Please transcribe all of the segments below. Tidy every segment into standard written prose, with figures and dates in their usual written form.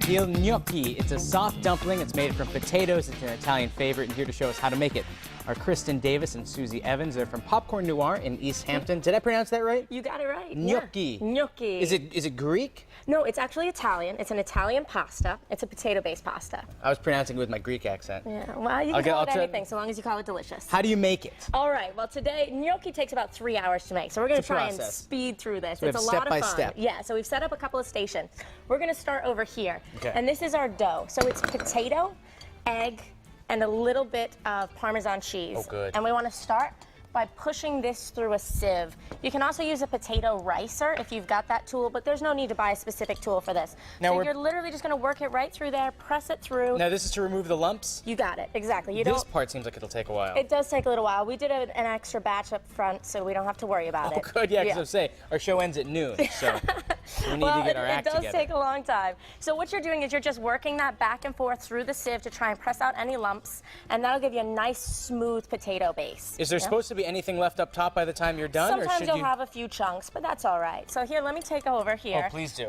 reveal gnocchi. It's a soft dumpling. It's made from potatoes. It's an Italian favorite. And here to show us how to make it are Kristen Davis and Susie Evans. They're from Popcorn Noir in East Hampton. Did I pronounce that right? You got it right. Gnocchi. Yeah. Gnocchi. Is it Greek? No, it's actually Italian. It's an Italian pasta. It's a potato-based pasta. I was pronouncing it with my Greek accent. Yeah, well, you can call it anything, so long as you call it delicious. How do you make it? All right, well, today, gnocchi takes about 3 hours to make, so we're going to try and speed through this. So it's a lot of fun. Step by step. Yeah, so we've set up a couple of stations. We're going to start over here. Okay. And this is our dough. So it's potato, egg, and a little bit of Parmesan cheese. Oh, good. And we want to start by pushing this through a sieve. You can also use a potato ricer if you've got that tool, but there's no need to buy a specific tool for this. Now so you're literally just going to work it right through there, press it through. Now this is to remove the lumps? You got it, exactly. This part seems like it'll take a while. It does take a little while. We did an extra batch up front, so we don't have to worry about it. Oh, good, yeah, because I was saying, our show ends at noon, so we need to get our act together. It does take a long time. So what you're doing is you're just working that back and forth through the sieve to try and press out any lumps, and that'll give you a nice, smooth potato base. Is there supposed to be anything left up top by the time you're done? Sometimes or should you'll have a few chunks, but that's all right. So here, let me take over here. Oh, please do.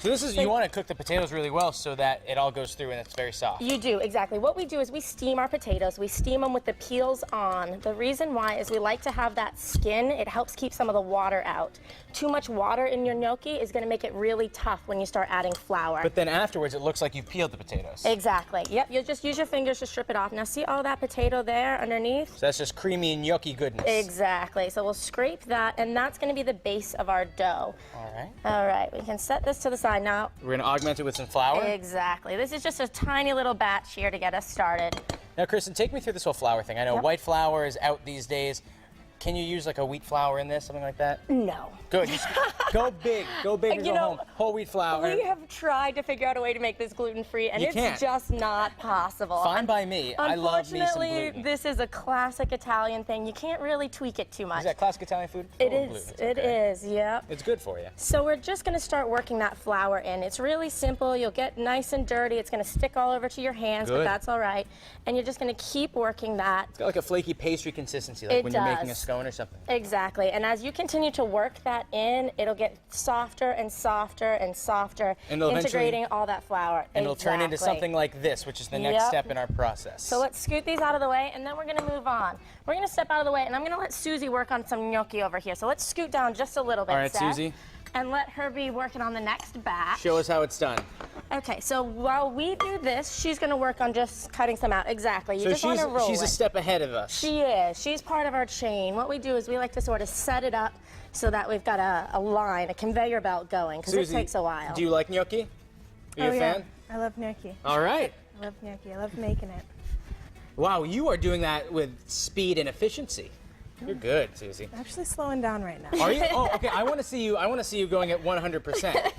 So this is, you want to cook the potatoes really well so that it all goes through and it's very soft. You do, exactly. What we do is we steam our potatoes. We steam them with the peels on. The reason why is we like to have that skin. It helps keep some of the water out. Too much water in your gnocchi is going to make it really tough when you start adding flour. But then afterwards, it looks like you peeled the potatoes. Exactly. Yep, you'll just use your fingers to strip it off. Now see all that potato there underneath? So that's just creamy gnocchi goodness. Exactly. So we'll scrape that, and that's going to be the base of our dough. All right. All right, we can set this to the side now. We're going to augment it with some flour? Exactly. This is just a tiny little batch here to get us started. Now, Kristen, take me through this whole flour thing. I know white flour is out these days. Can you use like a wheat flour in this, something like that? No. Good. Go big. Go big or go home. Whole wheat flour. We have tried to figure out a way to make this gluten-free, and it's just not possible. Fine by me. I love me some gluten. Unfortunately, this is a classic Italian thing. You can't really tweak it too much. Is that classic Italian food? It is. It is, yeah. It's good for you. So we're just going to start working that flour in. It's really simple. You'll get nice and dirty. It's going to stick all over to your hands, but that's all right. And you're just going to keep working that. It's got like a flaky pastry consistency, like when you're making a scone or something. Exactly. And as you continue to work that in, it'll get softer and softer and softer, and integrating all that flour. And it'll turn into something like this, which is the next step in our process. So let's scoot these out of the way, and then we're going to move on. We're going to step out of the way, and I'm going to let Susie work on some gnocchi over here. So let's scoot down just a little bit, all right, Susie. And let her be working on the next batch. Show us how it's done. Okay, so while we do this, she's going to work on just cutting some out. Exactly. You just want to roll she's a step ahead of us. She is. She's part of our chain. What we do is we like to sort of set it up so that we've got a line, a conveyor belt going, because it takes a while. Do you like gnocchi? Are you a fan? I love gnocchi. All right. I love gnocchi. I love making it. Wow, you are doing that with speed and efficiency. You're good, Susie. I'm actually slowing down right now. Are you? Oh, okay. I want to see you. I want to see you going at 100%.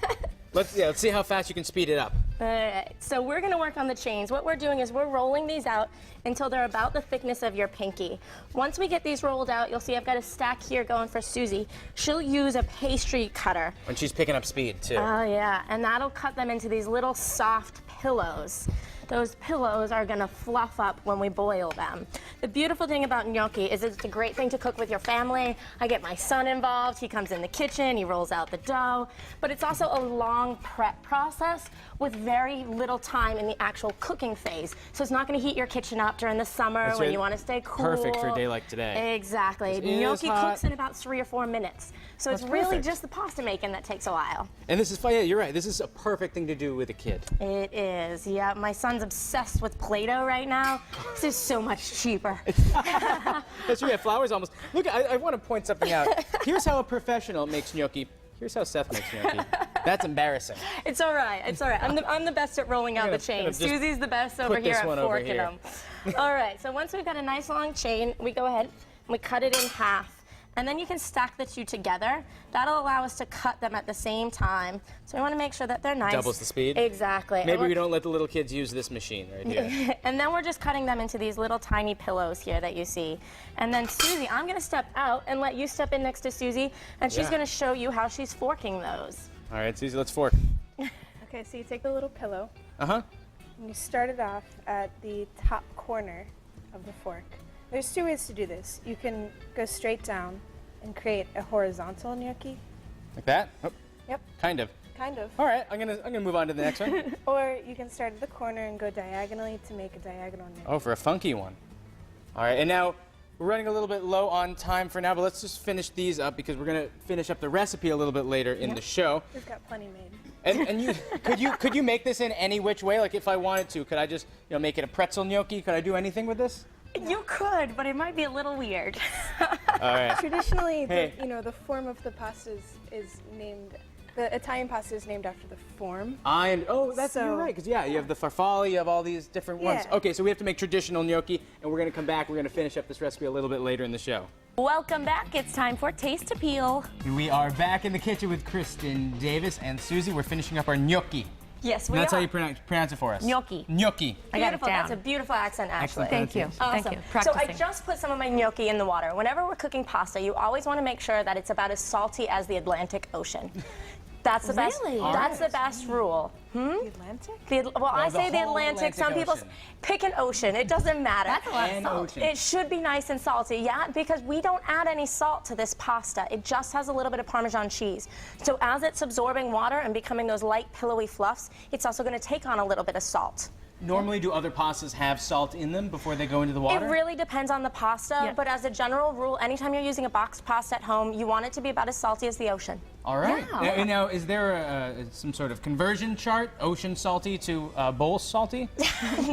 Let's see how fast you can speed it up. All right. So we're going to work on the chains. What we're doing is we're rolling these out until they're about the thickness of your pinky. Once we get these rolled out, you'll see I've got a stack here going for Susie. She'll use a pastry cutter. When she's picking up speed, too. Oh, yeah. And that'll cut them into these little soft pillows. Those pillows are going to fluff up when we boil them. The beautiful thing about gnocchi is it's a great thing to cook with your family. I get my son involved. He comes in the kitchen. He rolls out the dough. But it's also a long prep process with very little time in the actual cooking phase. So it's not going to heat your kitchen up during the summer when you want to stay cool. Perfect for a day like today. Exactly. Gnocchi cooks in about 3 or 4 minutes. So it's really just the pasta making that takes a while. And this is fun. Yeah, you're right. This is a perfect thing to do with a kid. It is. Yeah, my son's obsessed with Play-Doh right now. This is so much cheaper. That's right. Flour's almost. Look, I want to point something out. Here's how a professional makes gnocchi. Here's how Seth makes gnocchi. That's embarrassing. It's all right. It's all right. I'm the best at rolling out the chain. Susie's the best over here at forking them. All right. So once we've got a nice long chain, we go ahead and we cut it in half. And then you can stack the two together. That'll allow us to cut them at the same time. So we want to make sure that they're nice. Doubles the speed? Exactly. Maybe we don't let the little kids use this machine right here. And then we're just cutting them into these little tiny pillows here that you see. And then Susie, I'm going to step out and let you step in next to Susie, and she's going to show you how she's forking those. All right, Susie, let's fork. Okay, so you take a little pillow. Uh-huh. And you start it off at the top corner of the fork. There's 2 ways to do this. You can go straight down and create a horizontal gnocchi. Like that? Oh. Yep. Kind of. kind of. All right, I'm gonna move on to the next one. Or you can start at the corner and go diagonally to make a diagonal gnocchi. Oh, for a funky one. All right, and now we're running a little bit low on time for now, but let's just finish these up because we're gonna finish up the recipe a little bit later in the show. We've got plenty made. And you could you make this in any which way? Like if I wanted to, could I just make it a pretzel gnocchi? Could I do anything with this? You could, but it might be a little weird. All right. Traditionally, Hey. the form of the pasta is named. The Italian pasta is named after the form. You're right, because you have the farfalle, you have all these different ones. Yeah. Okay, so we have to make traditional gnocchi, and we're gonna come back. We're gonna finish up this recipe a little bit later in the show. Welcome back. It's time for Taste Appeal. We are back in the kitchen with Kristen Davis and Susie. We're finishing up our gnocchi. Yes, we And that's are. how you pronounce it for us. Gnocchi. Gnocchi. I got it down. That's a beautiful accent, Ashley. Excellent. Thank you. Awesome. Thank you. So I Practicing. just put some of my gnocchi in the water. Whenever we're cooking pasta, you always want to make sure that it's about as salty as the Atlantic Ocean. That's the best. Really? That's the best rule. The Atlantic? I say the whole Atlantic. Some people Ocean. pick an ocean. It doesn't matter. That's a lot of And salt. ocean. It should be nice and salty, yeah, because we don't add any salt to this pasta. It just has a little bit of Parmesan cheese. So as it's absorbing water and becoming those light, pillowy fluffs, it's also going to take on a little bit of salt. Normally, do other pastas have salt in them before they go into the water? It really depends on the pasta, Yeah. but as a general rule, anytime you're using a boxed pasta at home, you want it to be about as salty as the ocean. All right. Yeah. Now, is there some sort of conversion chart, ocean salty to bowl salty?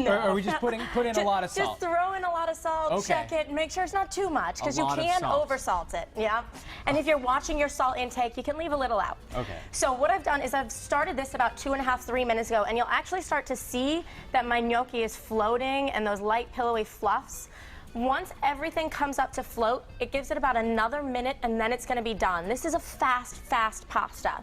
Or are we just put in a lot of salt? Just throw in a lot of salt, Okay. check it, make sure it's not too much, because A you lot of can salt. oversalt it, yeah? And if you're watching your salt intake, you can leave a little out. Okay. So what I've done is I've started this about 2.5, 3 minutes ago, and you'll actually start to see that my gnocchi is floating and those light, pillowy fluffs. Once everything comes up to float, it gives it about another minute, and then it's going to be done. This is a fast pasta.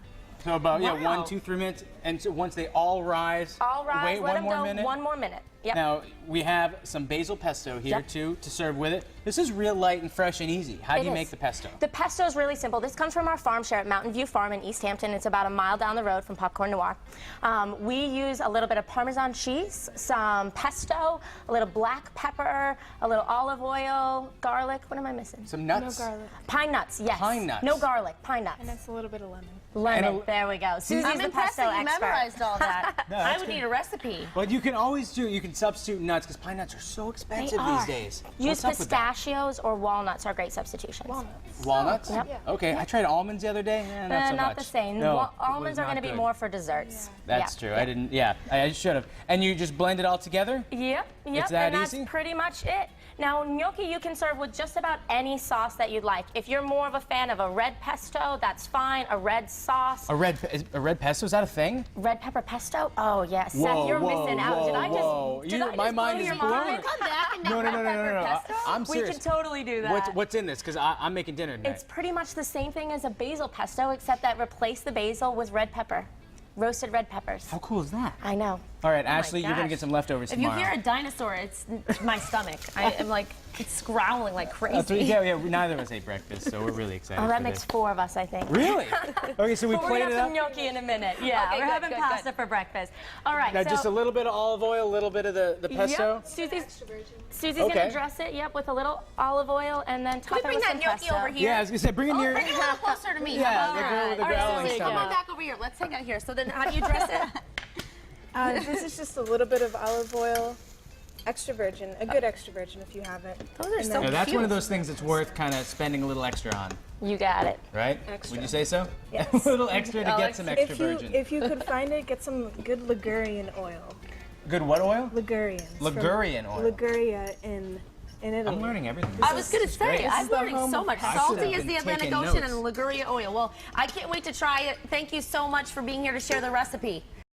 So about Wow. 1, 2, 3 minutes, and so once they all rise, All rise, wait let one them more go minute. 1 more minute. Yep. Now we have some basil pesto here Yep. too to serve with it. This is real light and fresh and easy. How do It you is. make the pesto? The pesto is really simple. This comes from our farm share at Mountain View Farm in East Hampton. It's about a mile down the road from Popcorn Noir. We use a little bit of Parmesan cheese, some pesto, a little black pepper, a little olive oil, garlic. What am I missing? Some nuts. No garlic. Pine nuts, yes. Pine nuts. No garlic, pine nuts. And that's a little bit of lemon. Lemon, And a- there we go. Susie's I'm the impressed pesto that you expert. memorized all that. No, I that's would good. need a recipe. But you can always you can substitute nuts because pine nuts are so expensive They are. these days. Use What's up with that? pistachios or walnuts are great substitutions. Walnuts? Yep. Yeah. Okay, I tried almonds the other day. Not so Not much. the same. No, it Almonds was are going not to be good. more for desserts. That's Yeah. true. I didn't. Yeah, I should have. And you just blend it all together? Yep, It's that and that's easy? pretty much it. Now, gnocchi you can serve with just about any sauce that you'd like. If you're more of a fan of a red pesto, that's fine. A red sauce. A red pesto, is that a thing? Red pepper pesto? Oh, yes. Whoa, Seth, you're whoa, missing out. Did I just, whoa. did I just My mind blow is your blown. mind? Come back and No. red pepper pesto? I'm We serious. can totally do that. What's in this? Because I'm making dinner tonight. It's pretty much the same thing as a basil pesto, except that replace the basil with red pepper. Roasted red peppers. How cool is that? I know. All right, Ashley, you're gonna gosh. get some leftovers If you tomorrow. hear a dinosaur, it's my stomach. I am like, it's growling like That's crazy. what- yeah, neither of us ate breakfast, so we're really excited. Oh, that for makes this. 4 of us, I think. Really? Okay, so we But we're plated gonna it have up. some gnocchi in a minute. Yeah, Okay, we're good, having good, pasta good. for breakfast. All right, Now, so just a little bit of olive oil, a little bit of the pesto. Yep, Susie's Okay. gonna dress it. Yep, with a little olive oil and then top Can it we with bring some that gnocchi pesto. over here? Yeah, I was gonna say, bring in your. Bring it a little closer to me. Yeah, How the about girl with the that? growling All right, stomach. come back over here. Let's hang out here. So then, how do you dress it? This is just a little bit of olive oil, extra virgin, a good extra virgin if you have it. Those are And so then- Now, that's one of cute. those things that's worth kind of spending a little extra on, You got it. right? Extra. Would you say so? Yes. a little extra to get some extra If you virgin. if you could find it, get some good Ligurian oil. Good what oil? Ligurian. Ligurian oil. Liguria in Italy. I'm learning everything. I was going to This is great. say, I'm is the learning home so of much. pasta. I should Salty have is the been Atlantic taking Ocean notes. and Liguria oil. Well, I can't wait to try it. Thank you so much for being here to share the recipe.